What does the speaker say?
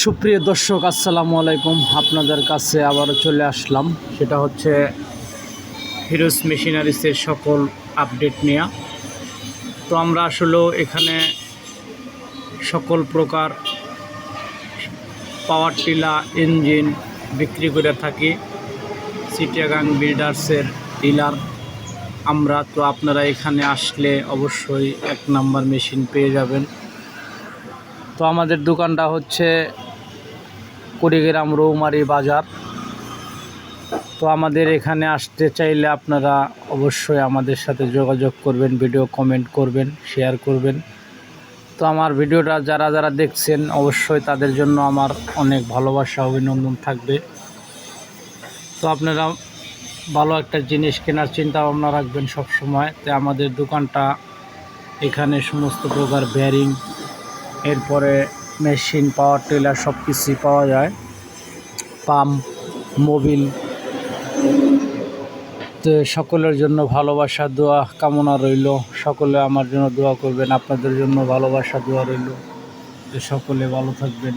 সুপ্রিয় দর্শক, আসসালামু আলাইকুম। আপনাদের কাছে আবারও চলে আসলাম, সেটা হচ্ছে ফিরোজ মেশিনারিসের সকল আপডেট নিয়ে। তো আমরা আসলে এখানে সকল প্রকার পাওয়ার টিলা ইঞ্জিন বিক্রি করে থাকি। চিটাগাং বিল্ডার্সের ডিলার আমরা। তো আপনারা এখানে আসলে অবশ্যই 1 নাম্বার মেশিন পেয়ে যাবেন। তো আমাদের দোকানটা হচ্ছে কুড়িগ্রাম রৌমারী বাজার। তো আমাদের এখানে আসতে চাইলে আপনারা অবশ্যই আমাদের সাথে যোগাযোগ করবেন, ভিডিও কমেন্ট করবেন, শেয়ার করবেন। তো আমার ভিডিওটা যারা যারা দেখছেন অবশ্যই তাদের জন্য আমার অনেক ভালোবাসা, অভিনন্দন থাকবে। তো আপনারা ভালো একটা জিনিস কেনার চিন্তা ভাবনা রাখবেন সব সময়। তো আমাদের দোকানটা এখানে সমস্ত প্রকার বেয়ারিং, এরপরে মেশিন, পাওয়ার টিলার সব কিছুই পাওয়া যায়, পাম্প, মোবিল। তো সকলের জন্য ভালোবাসা, দোয়া কামনা রইল। সকলে আমার জন্য দোয়া করবেন, আপনাদের জন্য ভালোবাসা, দোয়া রইল। তো সকলে ভালো থাকবেন।